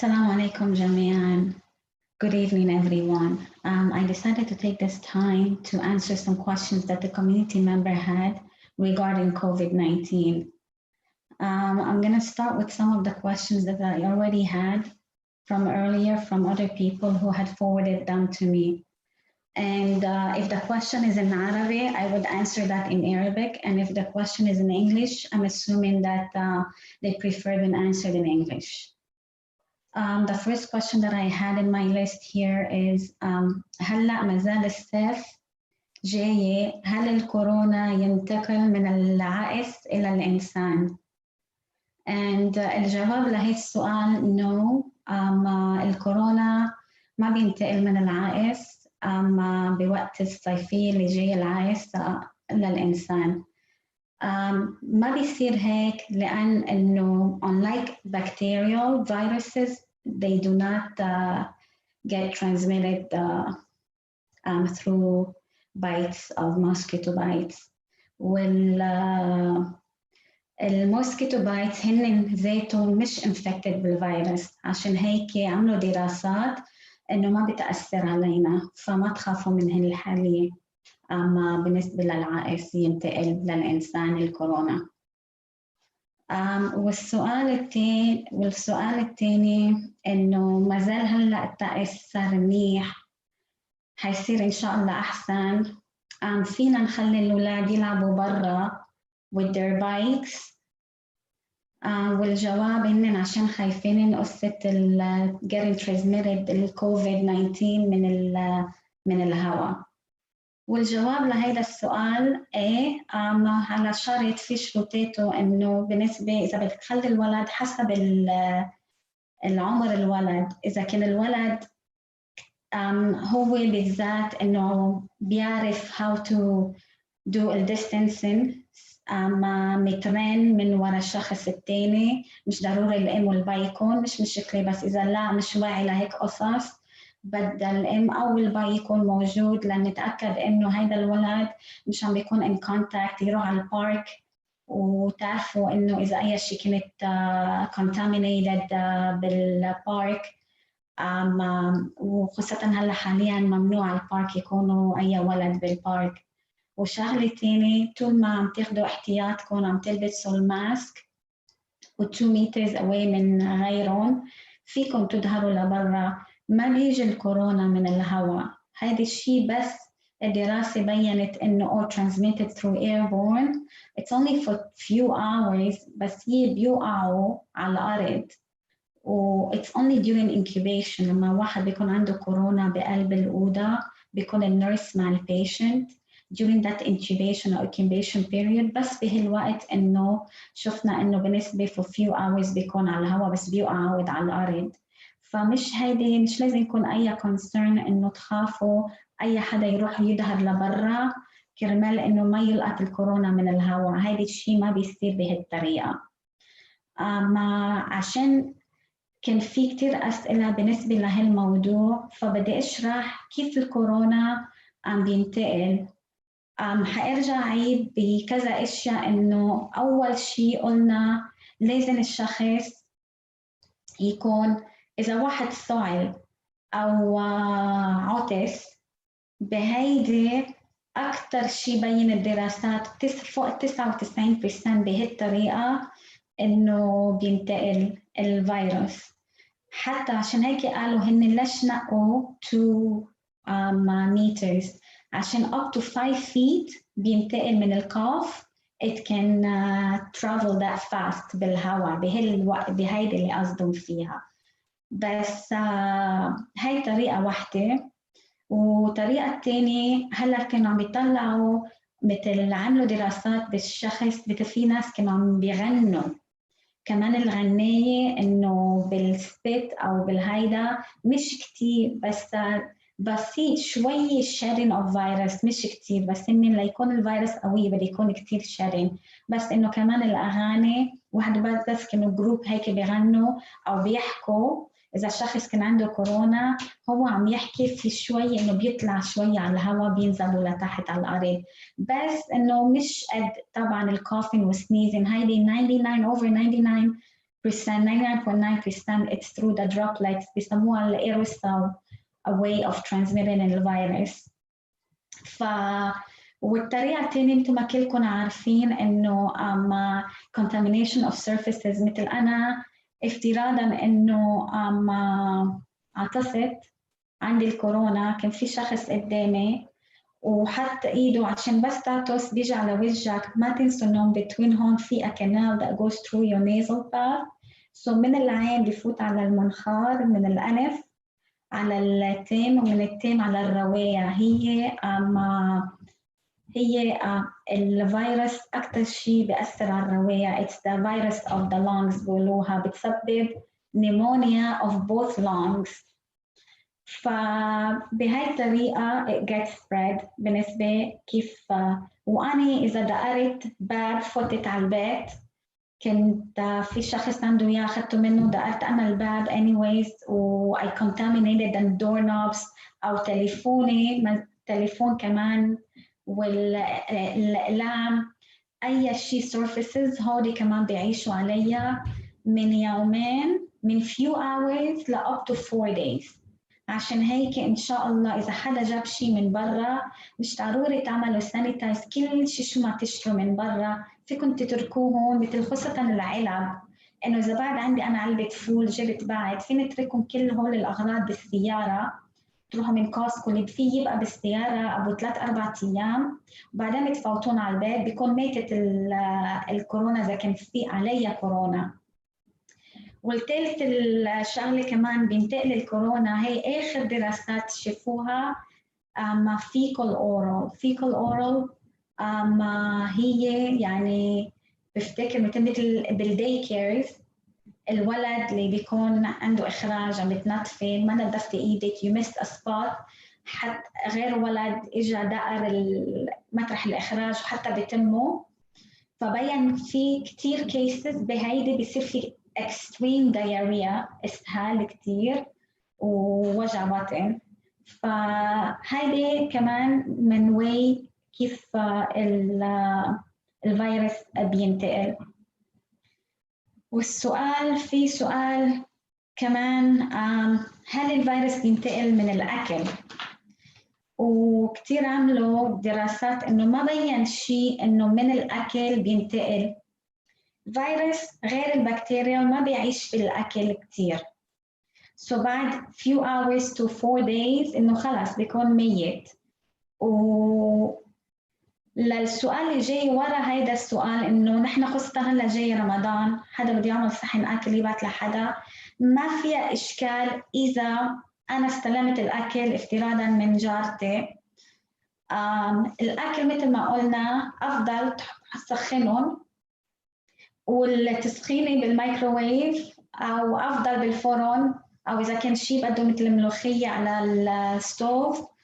Assalamu alaikum jami'an. Good evening, everyone. I decided to take this time to answer some questions that the community member had regarding COVID-19. I'm going to start with some of the questions that I already had from earlier from other people who had forwarded them to me. And if the question is in Arabic, I would answer that in Arabic. And if the question is in English, I'm assuming that they prefer an answer in English. The first question that I had in my list here is هلأ ما زال الصيف جاي، هل الكورونا ينتقل من العائس إلى الإنسان؟ And الجواب لهي السؤال no. الكورونا ما بينتقل من العائس بوقت الصيفية اللي جاي العائس للإنسان. ما بيصير هيك لأن إنه unlike bacterial viruses they do not get transmitted through bites of mosquito bites. المosquito bites هن ذاتهم مش infected بالفيروس، عشان هيك عملوا دراسات إنه ما بتأثر علينا، فما تخافوا من هذه الحالة. أما بالنسبة للعائس ينتقل للإنسان الكورونا. والسؤال الثاني إنه ما زال هلأ الطقس صار منيح، حيصير إن شاء الله أحسن. فينا نخلي الأولاد يلعبوا برا with their bikes. والجواب إننا عشان خايفين من قصة getting transmitted COVID-19 من الهواء. والجواب لهذا السؤال إيه، على شرط في شروطاته إنه بالنسبة إذا بتخلي الولد حسب العمر الولد، إذا كان الولد هو بالذات إنه بيعرف how to do distancing مترين من وراء الشخص الثاني، مش ضروري الأم والبي يكون مش مشكلة، بس إذا لا مش واعي لهيك قصص بدل الأم أو البي يكون موجود لنتأكد إنه هيدا الولد مش عم بيكون in contact. يروح على البارك وتعرفوا إنه إذا أي شيء كانت contaminated بالبارك، وخاصة هلا حاليا ممنوع على البارك يكونوا أي ولد بالبارك. وشغلة تاني طول ما عم تاخدوا احتياطكم عم تلبسوا الماسك و 2 meters away من غيرهم، فيكم تظهروا لبرا. ما بيجي الكورونا من الهواء، هذا الشيء بس الدراسة بيّنت إنه transmitted through airborne. It's only for few hours، بس هي بيوقعوا على الأرض و it's only during incubation. لما واحد بيكون عنده كورونا بقلب الأوضة بيكون النيرس مع البيشنت during that incubation or incubation period، بس بهالوقت إنه شفنا إنه بالنسبة for few hours بيكون على الهواء بس بيوقع على الأرض. فمش هيدي مش لازم يكون أي concern إنه تخافوا أي حدا يروح يظهر لبرا كرمال إنه ما يلقط الكورونا من الهواء. هيدا الشيء ما بيصير بهالطريقة. عشان كان في كتير أسئلة بالنسبة لهالموضوع، فبدي أشرح كيف الكورونا عم بينتقل. حأرجع عيد بكذا أشياء. إنه أول شيء قلنا لازم الشخص يكون إذا واحد صعل أو عطس، بهيدي أكتر شيء بين الدراسات فوق 99% بهالطريقة إنه بينتقل الفيروس. حتى عشان هيك قالوا هن ليش نقوا 2 meters، عشان up to 5 feet بينتقل من الكوف. it can travel that fast بالهواء بهيدي اللي قصدهم فيها. بس هاي طريقة واحدة. وطريقة تانية هلا كانوا عم بيطلعوا مثل عملوا دراسات بالشخص، مثل في ناس كانوا عم بيغنوا كمان الغناية إنه بالسبيت أو بالهيدا مش كتير، بس بسيط شوية shedding of virus، مش كتير، بس إن ليكون الفيروس قوي بده يكون كتير shedding. بس إنه كمان الأغاني واحد بس كانوا جروب هيك بيغنوا أو بيحكوا. إذا الشخص كان عنده كورونا هو عم يحكي في شوي إنه بيطلع شوي على الهواء بينزلوا لتحت على الأرض، بس إنه مش قد طبعاً الكوفين والسنيزين. هيدي 99 over 99 99.9% it's through the droplets. بيسموها الأيروسول a way of transmitting الفيروس. والطريقة الثانية انتم ما كلكم عارفين انه contamination of surfaces. مثل انا افتراضا انه عطست عندي الكورونا، كان في شخص قدامي وحط ايده عشان بس تعطس بيجي على وجهك، ما تنسوا انه between هون في a canal that goes through your nasal path. so من العين بفوت على المنخار، من الأنف على التيم، ومن التيم على الرواية. هي الفيروس أكثر شيء بيأثر على الرواية. It's the virus of the lungs بيقولوها، بتسبب pneumonia of both lungs. فبهاي الطريقة it gets spread. بالنسبة كيف وأنا إذا دقرت باب فتت على البيت، كنت في شخص عنده إياه أخذته منه، دقرت أنا الباب anyways و I contaminated the doorknobs أو تليفون كمان والأقلام، أي شيء surfaces هودي كمان بيعيشوا عليها من يومين، من few hours ل up to 4 days. عشان هيك إن شاء الله إذا حدا جاب شيء من برا مش ضروري تعملوا سانيتايز كل شيء شو ما تشتروا من برا، فيكم تتركوه هون. مثل خاصة العلب، إنه إذا بعد عندي أنا علبة فول جبت بعد، فيني أتركهم كل هول الأغراض بالسيارة، تروحوا من كوستكو اللي فيه يبقى بالسيارة أبو 3-4 أيام، وبعدين بتفوتون على البيت بيكون ميتة الكورونا إذا كان في عليها كورونا. والثالث الشغلة كمان بينتقل الكورونا، هي آخر دراسات شافوها fecal oral هي يعني بفتكر مثل بالداي كيرز، الولد اللي بيكون عنده إخراج عم بتنظفي ما نظفتي إيدك you missed a spot، حتى غير ولد إجا دقر مطرح الإخراج وحتى بتمه، فبين في كتير كيسز بهيدي بيصير في extreme diarrhea، إسهال كتير ووجع بطن. فهيدي كمان من way كيف الفيروس بينتقل. والسؤال في سؤال كمان، هل الفيروس بينتقل من الأكل؟ وكتير عملوا دراسات إنه ما بين شيء إنه من الأكل بينتقل. فيروس غير البكتيريا ما بيعيش في الأكل كتير. So بعد few hours to 4 days إنه خلاص بيكون ميت. للسؤال اللي جاي ورا هيدا السؤال، إنه نحن خاصة هلا جاي رمضان، حدا بده يعمل صحن أكل يبعت لحدا، ما فيها إشكال إذا أنا استلمت الأكل افتراضاً من جارتي. الأكل مثل ما قلنا أفضل تسخنهم، والتسخينة بالميكروويف أو أفضل بالفرن، أو إذا كان شيء بده مثل الملوخية على الستوف.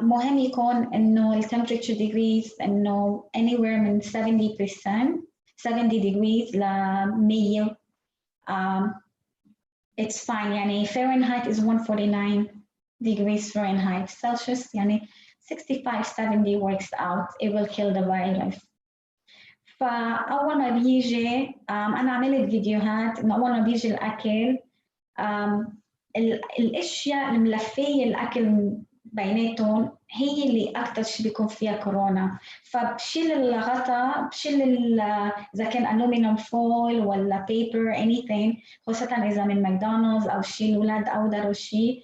مهم يكون إنه temperature degrees إنه anywhere من 70 degrees ل 100. It's fine. يعني Fahrenheit is 149 degrees Fahrenheit. Celsius يعني 65-70 works out. It will kill the virus. فأول ما بيجي أنا عملت فيديوهات إنه أول ما بيجي الأكل الأشياء الملفية الأكل بيناتهم هي اللي أكتر شيء بيكون فيها كورونا. فبشيل الغطاء، بشيل إذا كان ألومنيوم فويل ولا بيبر anything، خاصة إذا من ماكدونالدز أو شيء الأولاد أودروا شيء،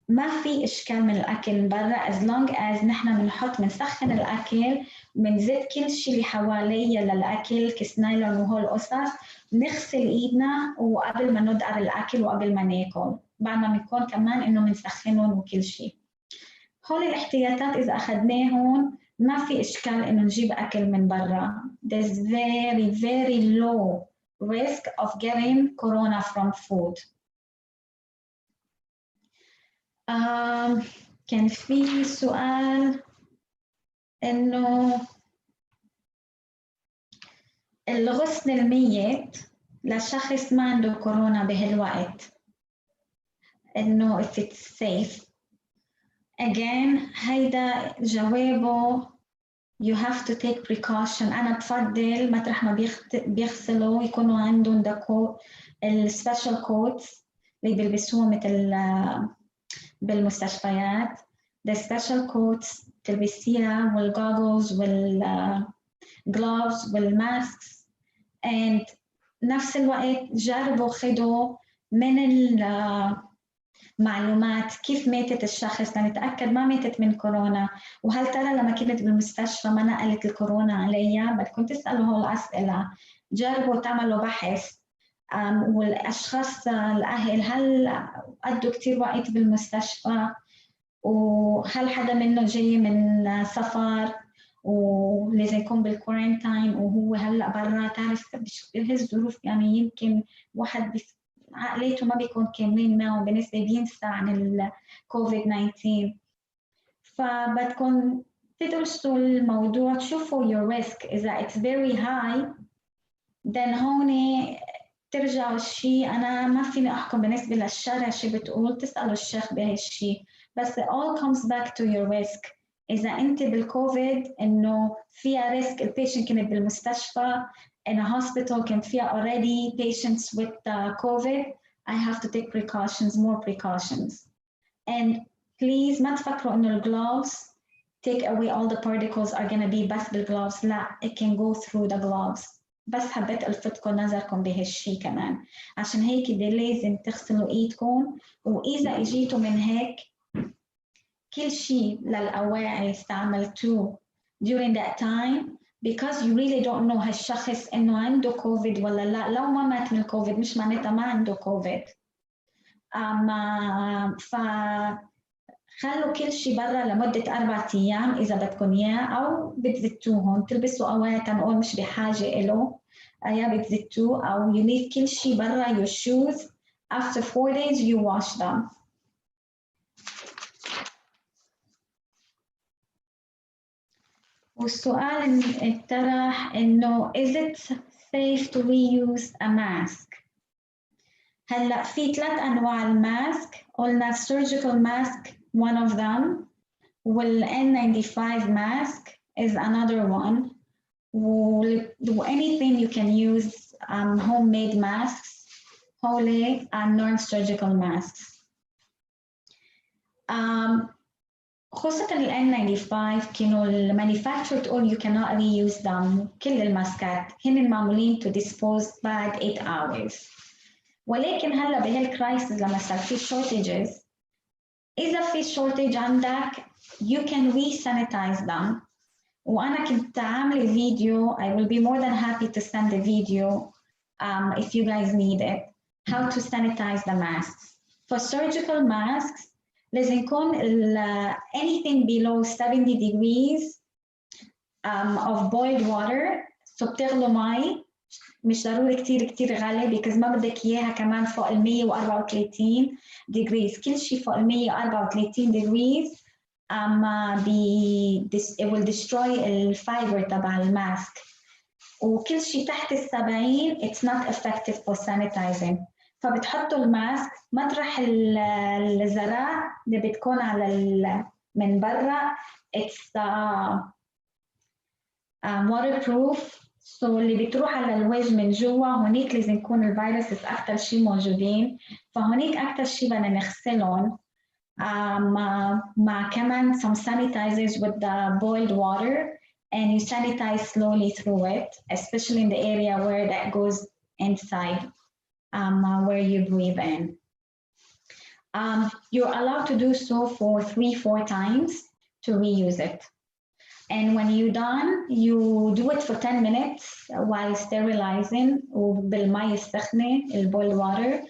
ما في إشكال من الأكل من برا as long as نحن بنسخن الأكل، بنزيد كل شيء اللي حواليه للأكل كيس نايلون وهول القصص، نغسل إيدنا وقبل ما ندقر الأكل وقبل ما ناكل، بعد ما بنكون كمان إنه بنسخنهم وكل شيء. هول الاحتياطات إذا أخذناهم ما في إشكال إنه نجيب أكل من برا. There's very low risk of getting corona from food. كان في سؤال إنه الغسل الميت لشخص ما عنده كورونا بهالوقت إنه if it's safe. Again هيدا جوابه you have to take precaution. أنا بفضل مطرح ما بيغسلوا يكونوا عندهم السبيشال كوتس اللي بيلبسوها مثل بالمستشفيات. the special coats تلبسيها والgoggles والgloves والmasks. and نفس الوقت جربوا خدوا من المعلومات كيف ماتت الشخص لنتأكد ما ماتت من كورونا، وهل ترى لما كنت بالمستشفى ما نقلت الكورونا عليها. بدكم تسألوا هول الأسئلة. جربوا تعملوا بحث والأشخاص الأهل هل قضوا كتير وقت بالمستشفى، وهل حدا منه جاي من سفر ولازم يكون بالكورنتاين وهو هلا برا. تعرف بهي الظروف يعني يمكن واحد عقليته ما بيكون كاملين معه بالنسبة بينسى عن الكوفيد 19. فبدكم تدرسوا الموضوع، تشوفوا your risk. إذا it's very high then هون ترجعوا الشيء. أنا ما فيني أحكم بالنسبة للشرع شو بتقول، تسألوا الشيخ بهي الشيء. بس it all comes back to your risk. إذا أنت بالكوفيد إنه فيها ريسك، البيشنت كانت بالمستشفى in a hospital كان فيها already patients with COVID, I have to take precautions, more precautions. And please ما تفكروا إنه الgloves take away all the particles are gonna be بس بالgloves. لا، it can go through the gloves. بس حبيت ألفتكم نظركم بهالشي كمان. عشان هيك لازم تغسلوا إيدكم، وإذا إجيتوا من هيك كل شيء للأواعي استعملتوه during that time because you really don't know هالشخص إنه عنده كوفيد ولا لا. لو ما مات من الكوفيد مش معناتها ما عنده كوفيد. فخلوا كل شيء برا لمدة 4 أيام إذا بدكم إياه، أو بتزتوهم. تلبسوا أواعي تنقول مش بحاجة إله، يا بتزتوه، أو you leave كل شيء برا. your shoes after 4 days you wash them. والسؤال اتطرح إنه is it safe to reuse a mask؟ هلا في 3 أنواع الماسك. قلنا surgical mask one of them، وال N95 mask is another one، anything you can use homemade masks هولي are non-surgical masks. خاصة ال N95 كانوا المانيفاكتشر تقول you cannot reuse them. كل الماسكات هن معمولين to dispose بعد 8 hours. ولكن هلا بهالكرايسيس لما صار في shortages، إذا في shortage عندك you can re-sanitize them. وأنا كنت عاملة فيديو. I will be more than happy to send the video if you guys need it. How to sanitize the masks. For surgical masks لازم يكون anything below 70 degrees of boiled water. so بتغلوا مي، مش ضروري كتير غالي because ما بدك إياها كمان فوق ال 134 degrees. كل شيء فوق ال 134 degrees it will destroy الفايبر تبع الماسك. وكل شيء تحت ال 70 it's not effective for sanitizing. فبتحطوا الماسك مطرح الزراع اللي بتكون على من برا. it's waterproof. so اللي بتروح على الوجه من جوا هونيك لازم يكون الفيروسز أكتر شيء موجودين. فهونيك أكتر شيء بدنا نغسلهم مع كمان some sanitizers with the boiled water, and you sanitize slowly through it, especially in the area where that goes inside. Where you breathe in. You're allowed to do so for 3-4 times to reuse it. And when you're done, you do it for 10 minutes while sterilizing بالمي السخنة boiled water.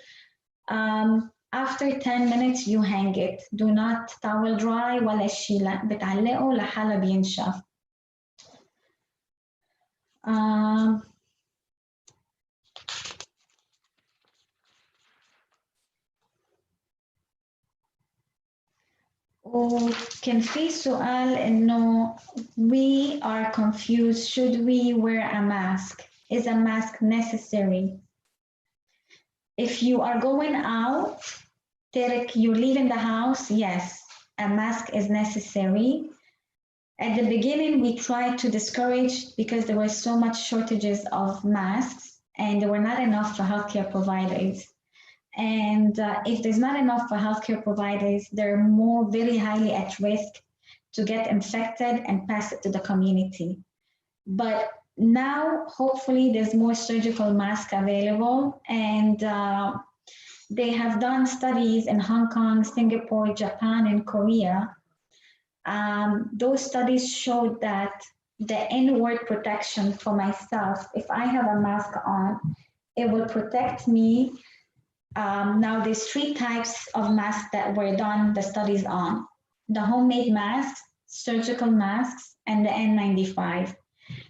After 10 minutes you hang it. Do not towel dry ولا شيء، لا بتعلقه لحاله بينشف. وكان في سؤال إنه we are confused. Should we wear a mask? Is a mask necessary? If you are going out, you're leaving the house, yes, a mask is necessary. At the beginning, we tried to discourage because there were so much shortages of masks and there were not enough for healthcare providers. And if there's not enough for healthcare providers, they're more very highly at risk to get infected and pass it to the community. But now, hopefully, there's more surgical masks available, and they have done studies in Hong Kong, Singapore, Japan, and Korea. Those studies showed that the inward protection for myself, if I have a mask on, it will protect me. Now, there's 3 types of masks that were done the studies on: the homemade masks, surgical masks, and the N95.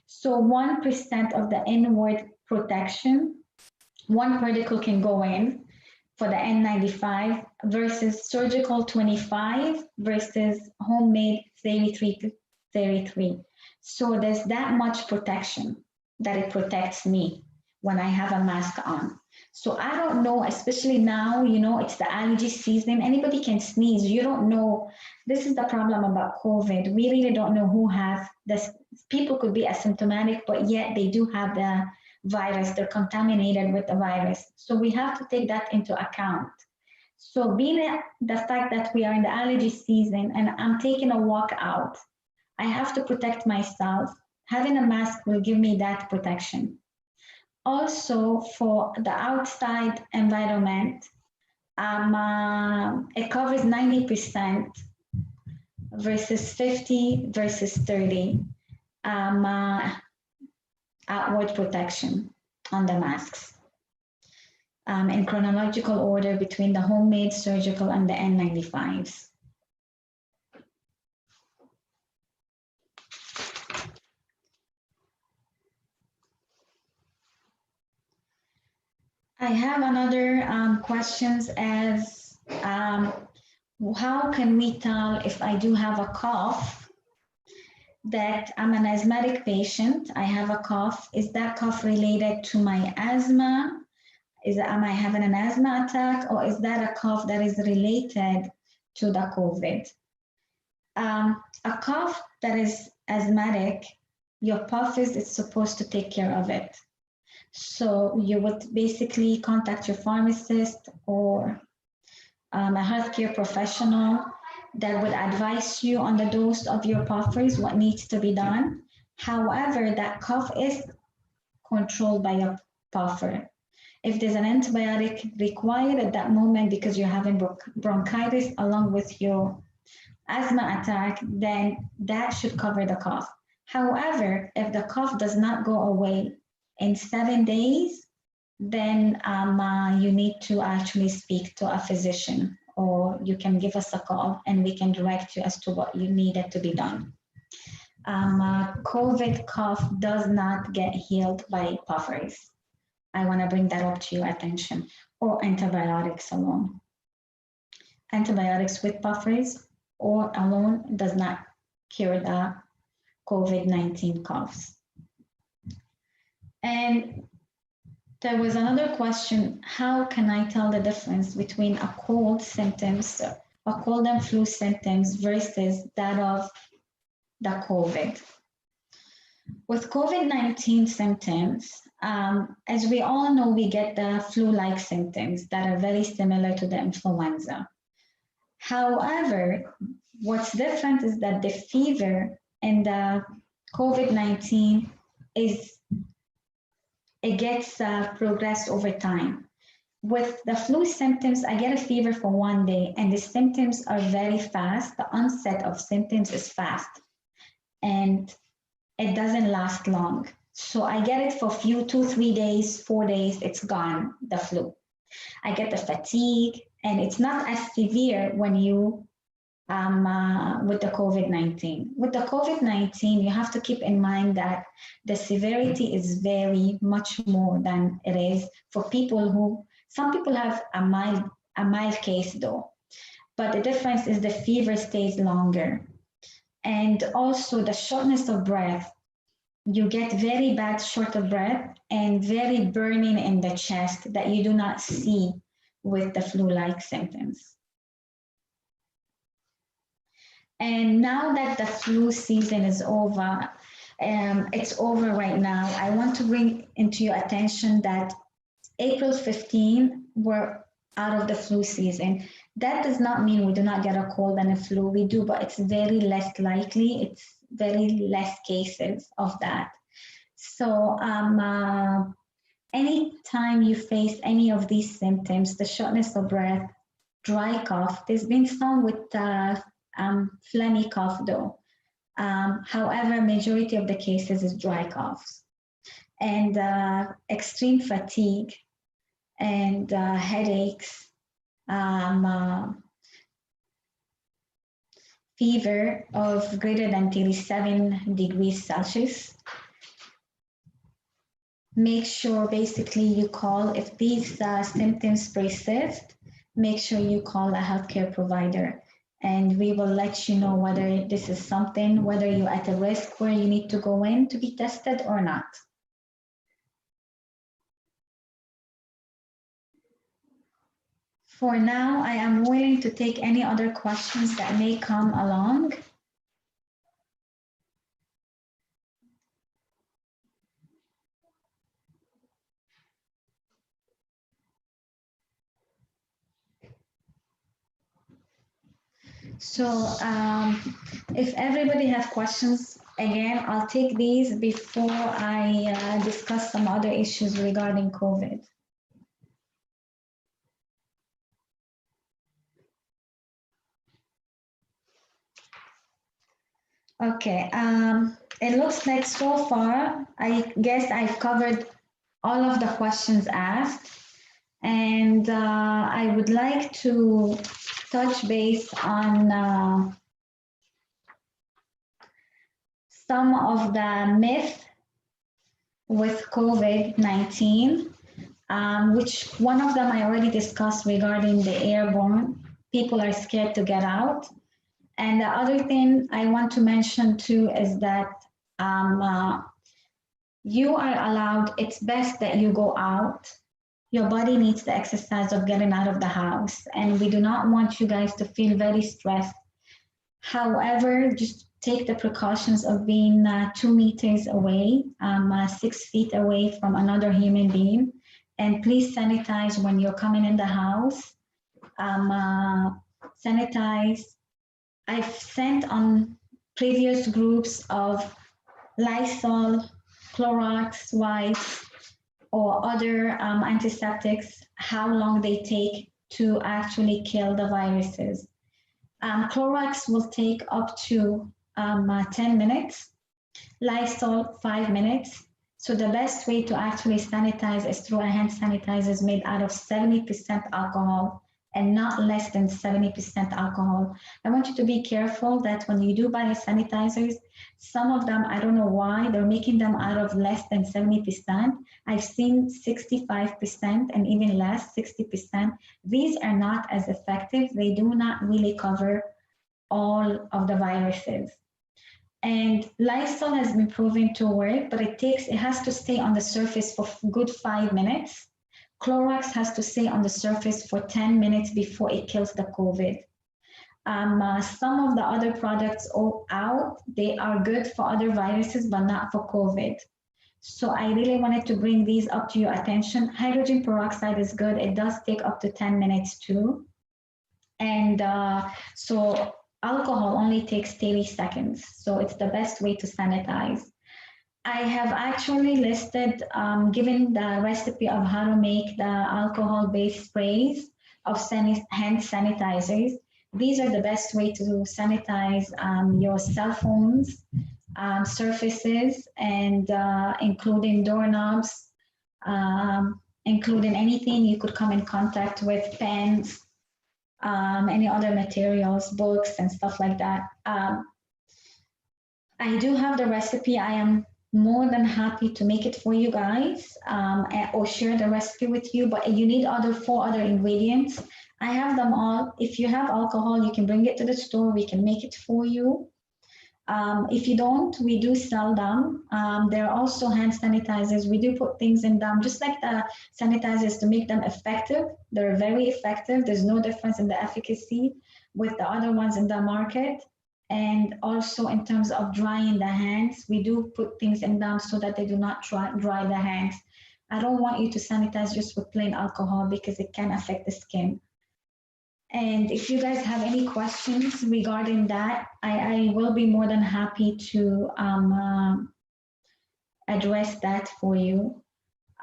So 1% of the inward protection, 1 particle can go in for the N95 versus surgical 25 versus homemade 33. So there's that much protection that it protects me when I have a mask on. So I don't know, especially now, you know, it's the allergy season. Anybody can sneeze. You don't know. This is the problem about COVID. We really don't know who has this. People could be asymptomatic, but yet they do have the virus. They're contaminated with the virus. So we have to take that into account. So being the fact that we are in the allergy season and I'm taking a walk out, I have to protect myself. Having a mask will give me that protection. Also, for the outside environment, it covers 90% versus 50 versus 30 outward protection on the masks in chronological order between the homemade, surgical, and the N95s. I have another questions as how can we tell if I do have a cough that I'm an asthmatic patient, I have a cough, is that cough related to my asthma? Am I having an asthma attack, or is that a cough that is related to the COVID? A cough that is asthmatic, your puffies is supposed to take care of it. So you would basically contact your pharmacist or a healthcare professional that would advise you on the dose of your puffies, what needs to be done. However, that cough is controlled by your puffer. If there's an antibiotic required at that moment because you're having bronchitis along with your asthma attack, then that should cover the cough. However, if the cough does not go away in 7 days, then you need to actually speak to a physician, or you can give us a call and we can direct you as to what you needed to be done. COVID cough does not get healed by puffers. I want to bring that up to your attention, or antibiotics alone. Antibiotics with puffers or alone does not cure the COVID-19 coughs. And there was another question, how can I tell the difference between a cold symptoms, a cold and flu symptoms versus that of the COVID? With COVID-19 symptoms, as we all know, we get the flu-like symptoms that are very similar to the influenza. However, what's different is that the fever in the COVID-19 it gets progressed over time. With the flu symptoms, I get a fever for 1 day and the symptoms are very fast. The onset of symptoms is fast and it doesn't last long. So I get it for 2-3 days, 4 days, it's gone, the flu. I get the fatigue and it's not as severe when you with the COVID-19. With the COVID-19, you have to keep in mind that the severity is very much more than it is for people who, some people have a mild case though, but the difference is the fever stays longer. And also the shortness of breath, you get very bad short of breath and very burning in the chest that you do not see with the flu-like symptoms. And now that the flu season is over, it's over right now, I want to bring into your attention that April 15, we're out of the flu season. That does not mean we do not get a cold and a flu. We do, but it's very less likely. It's very less cases of that. So anytime you face any of these symptoms, the shortness of breath, dry cough, there's been some with phlegmy cough though. However, majority of the cases is dry coughs and extreme fatigue and headaches, fever of greater than 37 degrees Celsius. Make sure basically you call, if these symptoms persist, make sure you call a healthcare provider and we will let you know whether this is something, whether you're at a risk where you need to go in to be tested or not. For now, I am willing to take any other questions that may come along. So if everybody has questions, again, I'll take these before I discuss some other issues regarding COVID. Okay, it looks like so far, I guess I've covered all of the questions asked, and I would like to touch base on some of the myths with COVID-19, which one of them I already discussed regarding the airborne. People are scared to get out. And the other thing I want to mention too is that you are allowed, it's best that you go out. Your body needs the exercise of getting out of the house. And we do not want you guys to feel very stressed. However, just take the precautions of being 2 meters away, 6 feet away from another human being. And please sanitize when you're coming in the house. Sanitize. I've sent on previous groups of Lysol, Clorox wipes, or other antiseptics, how long they take to actually kill the viruses. Clorox will take up to 10 minutes, Lysol 5 minutes. So the best way to actually sanitize is through a hand sanitizer made out of 70% alcohol and not less than 70% alcohol. I want you to be careful that when you do buy sanitizers, some of them, I don't know why, they're making them out of less than 70%. I've seen 65% and even less, 60%. These are not as effective. They do not really cover all of the viruses. And Lysol has been proven to work, but it has to stay on the surface for a good 5 minutes. Clorox has to stay on the surface for 10 minutes before it kills the COVID. Some of the other products they are good for other viruses, but not for COVID. So I really wanted to bring these up to your attention. Hydrogen peroxide is good. It does take up to 10 minutes too. And so alcohol only takes 30 seconds. So it's the best way to sanitize. I have actually listed, given the recipe of how to make the alcohol-based sprays of hand sanitizers. These are the best way to sanitize your cell phones, surfaces, and including doorknobs, including anything you could come in contact with, pens, any other materials, books, and stuff like that. I do have the recipe. I am more than happy to make it for you guys or share the recipe with you, but you need 4 other ingredients. I have them all. If you have alcohol, you can bring it to the store. We can make it for you. If you don't, we do sell them. There are also hand sanitizers. We do put things in them, just like the sanitizers, to make them effective. They're very effective. There's no difference in the efficacy with the other ones in the market. And also in terms of drying the hands, we do put things in them so that they do not dry the hands. I don't want you to sanitize just with plain alcohol because it can affect the skin. And if you guys have any questions regarding that, I will be more than happy to address that for you.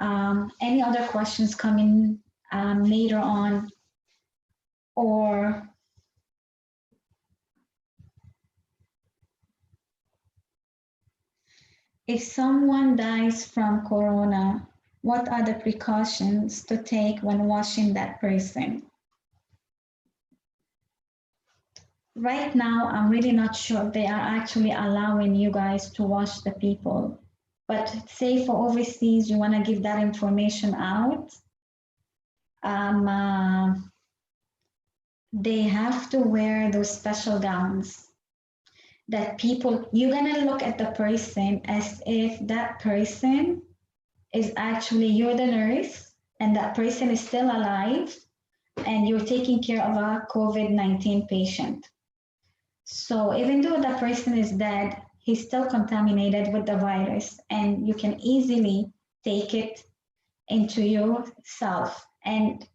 Any other questions coming later on, or if someone dies from corona, what are the precautions to take when washing that person? Right now, I'm really not sure if they are actually allowing you guys to wash the people. But say for overseas, you want to give that information out, they have to wear those special gowns that people, you're going to look at the person as if that person is actually, you're the nurse and that person is still alive and you're taking care of a COVID-19 patient. So even though the person is dead, he's still contaminated with the virus and you can easily take it into yourself. And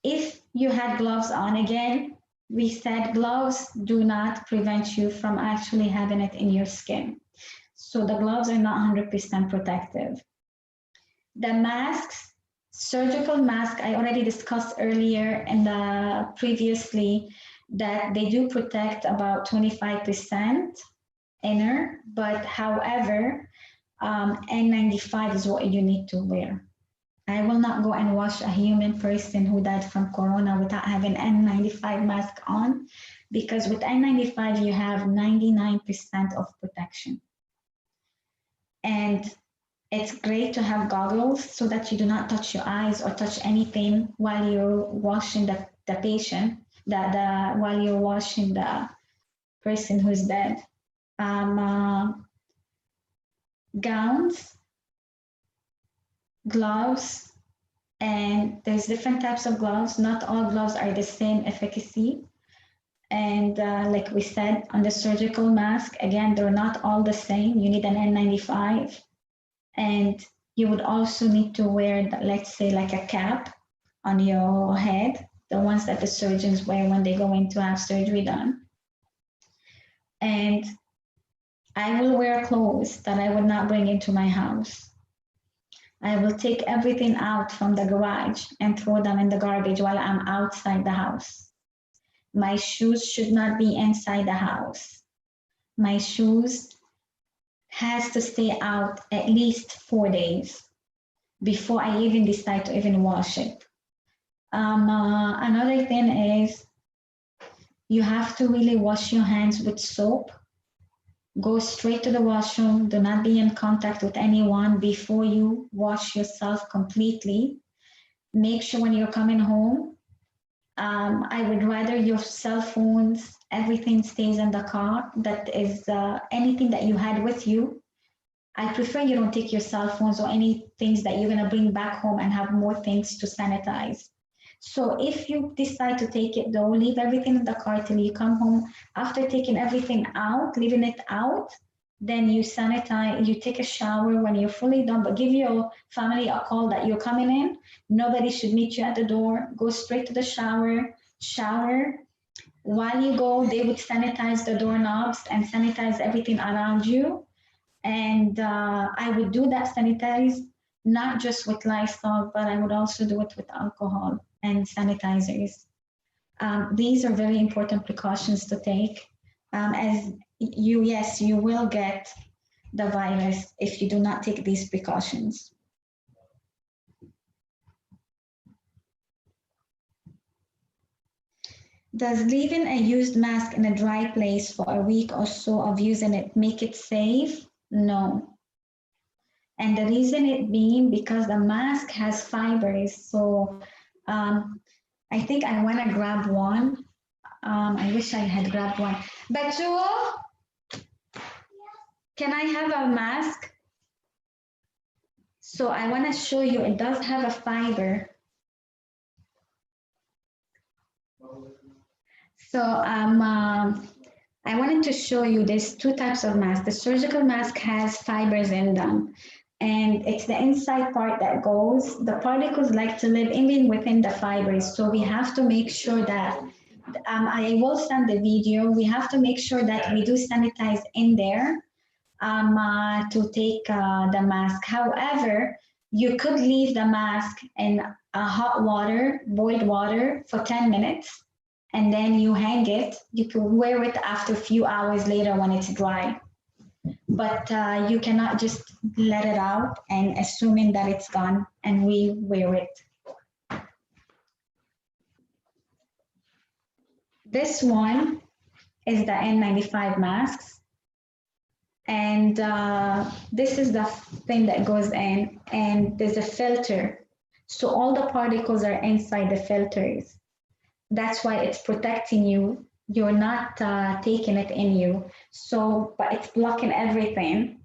if you had gloves on, again, we said gloves do not prevent you from actually having it in your skin. So the gloves are not 100% protective. The masks, surgical mask, I already discussed earlier in the previously that they do protect about 25% inner, but however, N95 is what you need to wear. I will not go and wash a human person who died from corona without having N95 mask on, because with N95 you have 99% of protection. And it's great to have goggles so that you do not touch your eyes or touch anything while you're washing the patient, while you're washing the person who's dead. Gowns, gloves, and there's different types of gloves. Not all gloves are the same efficacy. And like we said, on the surgical mask, again, they're not all the same. You need an N95. And you would also need to wear, let's say, like a cap on your head, the ones that the surgeons wear when they go in to have surgery done. And I will wear clothes that I would not bring into my house. I will take everything out from the garage and throw them in the garbage while I'm outside the house. My shoes should not be inside the house. My shoes has to stay out at least 4 days before I even decide to even wash it. Another thing is you have to really wash your hands with soap. Go straight to the washroom. Do not be in contact with anyone before you wash yourself completely. Make sure when you're coming home, I would rather your cell phones, everything stays in the car. That is anything that you had with you. I prefer you don't take your cell phones or any things that you're gonna bring back home and have more things to sanitize. So if you decide to take it though, leave everything in the car till you come home. After taking everything out, leaving it out, then you sanitize, you take a shower when you're fully done, but give your family a call that you're coming in. Nobody should meet you at the door. Go straight to the shower. While you go, they would sanitize the doorknobs and sanitize everything around you. And I would do that sanitize, not just with Lysol, but I would also do it with alcohol and sanitizers. These are very important precautions to take. As yes, you will get the virus if you do not take these precautions. Does leaving a used mask in a dry place for a week or so of using it make it safe? No. And the reason it being because the mask has fibers. So I think I want to grab one. I wish I had grabbed one. Batu, can I have a mask? So I want to show you, it does have a fiber. So I wanted to show you there's two types of mask. The surgical mask has fibers in them, and it's the inside part that goes. The particles like to live even within the fibers, so we have to make sure that I will send the video. We have to make sure that we do sanitize in there to take the mask. However, you could leave the mask in hot water, boiled water for 10 minutes, and then you hang it. You can wear it after a few hours later when it's dry. But you cannot just let it out and assuming that it's gone and we wear it. This one is the N95 masks. And this is the thing that goes in, and there's a filter. So all the particles are inside the filters. That's why it's protecting you. You're not taking it in you. So, but it's blocking everything.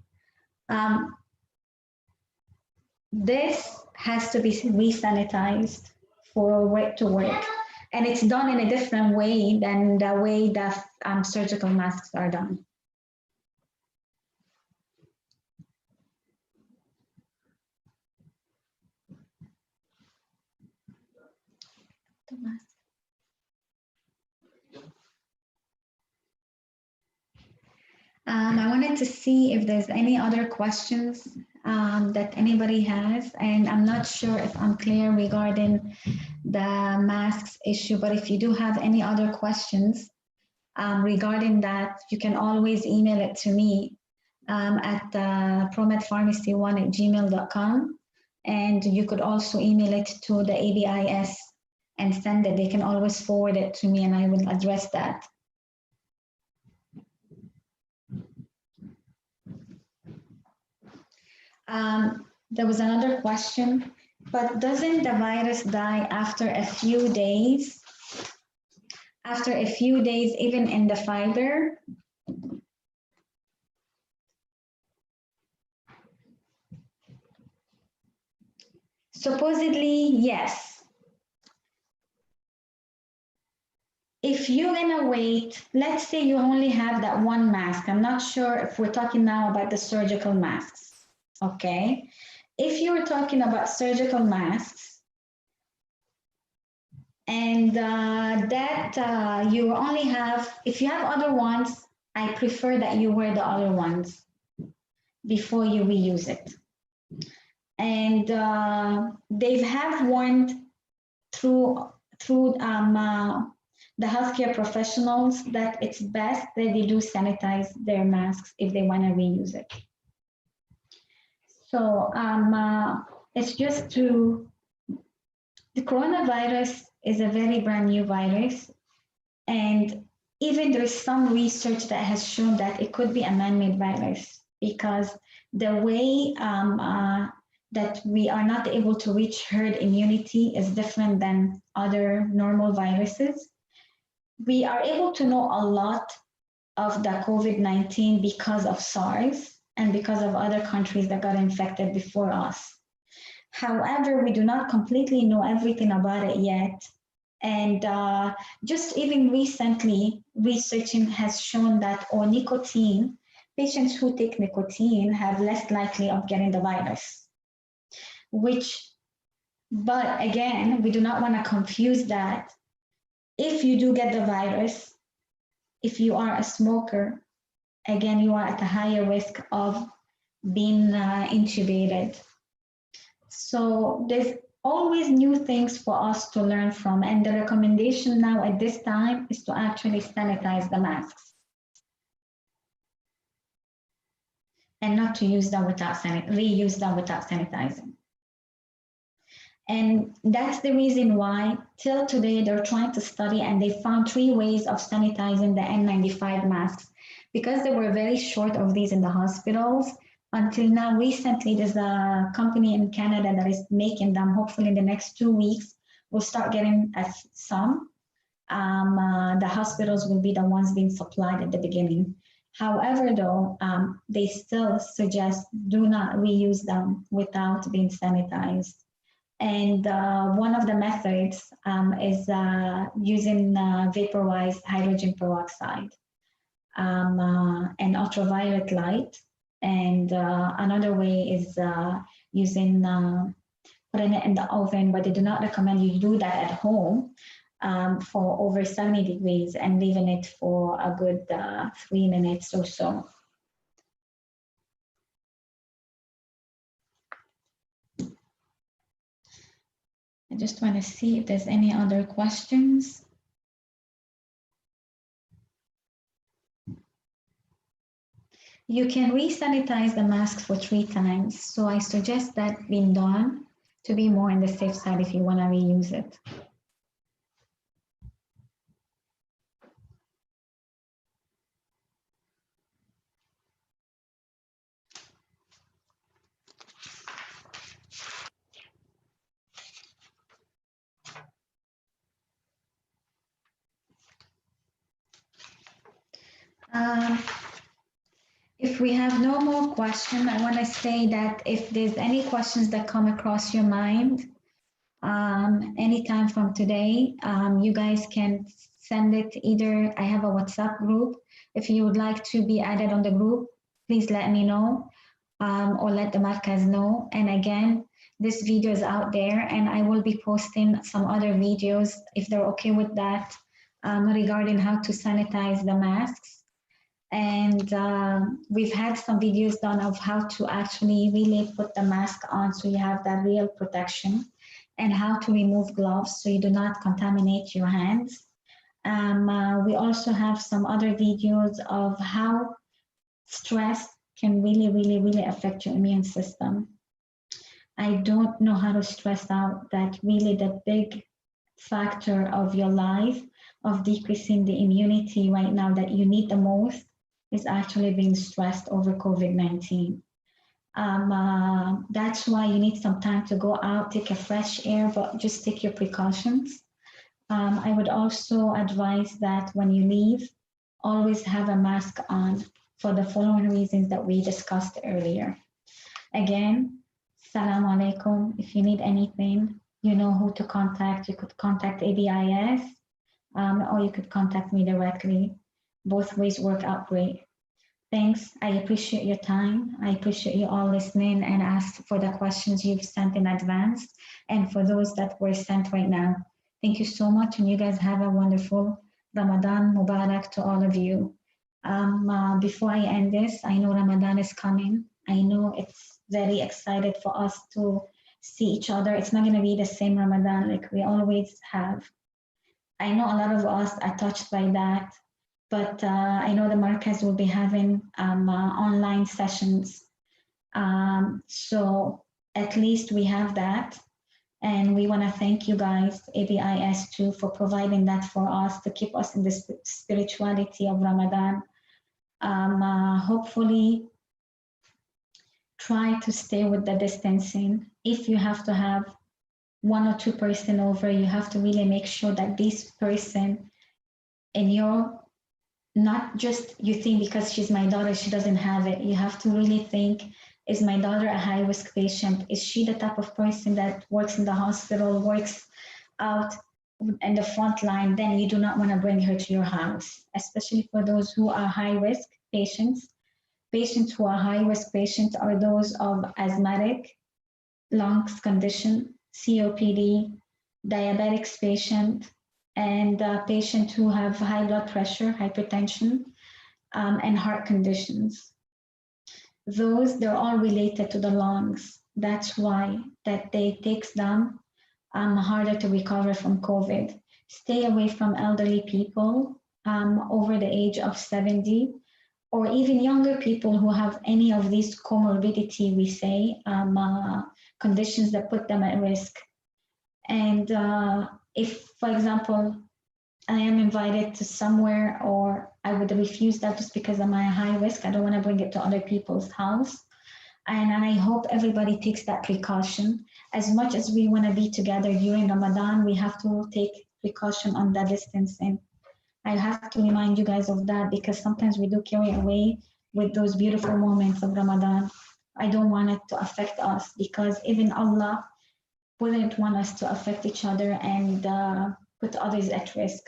This has to be re-sanitized for it to work. And it's done in a different way than the way that surgical masks are done. I wanted to see if there's any other questions that anybody has, and I'm not sure if I'm clear regarding the masks issue, but if you do have any other questions regarding that, you can always email it to me at promedpharmacy1@gmail.com, and you could also email it to the ABIS and send it. They can always forward it to me and I will address that. There was another question, but doesn't the virus die after a few days? After a few days, even in the fiber? Supposedly, yes. If you're gonna wait, let's say you only have that one mask. I'm not sure if we're talking now about the surgical masks, okay? If you're talking about surgical masks and you only have, if you have other ones, I prefer that you wear the other ones before you reuse it. And they have warned through the healthcare professionals that it's best that they do sanitize their masks if they want to reuse it. So it's just the coronavirus is a very brand new virus, and even there's some research that has shown that it could be a man-made virus because the way that we are not able to reach herd immunity is different than other normal viruses. We are able to know a lot of the COVID-19 because of SARS and because of other countries that got infected before us. However, we do not completely know everything about it yet. And just even recently, researching has shown that nicotine, patients who take nicotine have less likely of getting the virus. But again, we do not want to confuse that. If you do get the virus, if you are a smoker, again, you are at a higher risk of being intubated. So there's always new things for us to learn from. And the recommendation now at this time is to actually sanitize the masks and not to use them without reuse them without sanitizing. And that's the reason why till today they're trying to study and they found 3 ways of sanitizing the N95 masks because they were very short of these in the hospitals. Until now, recently, there's a company in Canada that is making them. Hopefully in the next 2 weeks, we'll start getting some. The hospitals will be the ones being supplied at the beginning. However, though, they still suggest do not reuse them without being sanitized. And one of the methods is using vaporized hydrogen peroxide. and ultraviolet light. And another way is using putting it in the oven, but they do not recommend you do that at home for over 70 degrees and leaving it for a good 3 minutes or so. I just want to see if there's any other questions. You can re-sanitize the mask for 3 times. So I suggest that being done to be more on the safe side if you want to reuse it. If we have no more questions, I want to say that if there's any questions that come across your mind, anytime from today, you guys can send it either. I have a WhatsApp group. If you would like to be added on the group, please let me know or let the Markaz know. And again, this video is out there and I will be posting some other videos if they're okay with that regarding how to sanitize the masks. And we've had some videos done of how to actually really put the mask on so you have that real protection, and how to remove gloves so you do not contaminate your hands. We also have some other videos of how stress can really affect your immune system. I don't know how to stress out that really the big factor of your life of decreasing the immunity right now that you need the most is actually being stressed over COVID-19. That's why you need some time to go out, take a fresh air, but just take your precautions. I would also advise that when you leave, always have a mask on for the following reasons that we discussed earlier. Again, Salam alaikum. If you need anything, you know who to contact. You could contact ABIS or you could contact me directly. Both ways work out great. Thanks. I appreciate your time. I appreciate you all listening and ask for the questions you've sent in advance and for those that were sent right now. Thank you so much, and you guys have a wonderful Ramadan Mubarak to all of you. Before I end this, I know Ramadan is coming. I know it's very excited for us to see each other. It's not going to be the same Ramadan like we always have. I know a lot of us are touched by that, but I know the Markaz will be having online sessions. So at least we have that. And we want to thank you guys, ABIS too, for providing that for us to keep us in the spirituality of Ramadan. Hopefully, try to stay with the distancing. If you have to have 1 or 2 person over, you have to really make sure that this person in your, not just you think because she's my daughter, she doesn't have it. You have to really think, is my daughter a high-risk patient? Is she the type of person that works in the hospital, works out in the front line? Then you do not want to bring her to your house, especially for those who are high-risk patients. Patients who are high-risk patients are those of asthmatic, lungs condition, COPD, diabetics patient, and patients who have high blood pressure, hypertension, and heart conditions. Those, they're all related to the lungs. That's why that they takes them harder to recover from COVID. Stay away from elderly people over the age of 70, or even younger people who have any of these comorbidity, we say, conditions that put them at risk. And if, for example, I am invited to somewhere or I would refuse that just because I'm at high risk, I don't want to bring it to other people's house. And I hope everybody takes that precaution. As much as we want to be together during Ramadan, we have to take precaution on the distancing. I have to remind you guys of that because sometimes we do carry away with those beautiful moments of Ramadan. I don't want it to affect us because even Allah wouldn't want us to affect each other and put others at risk.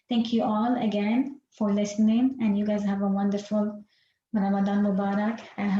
Thank you all again for listening, and you guys have a wonderful Ramadan Mubarak and have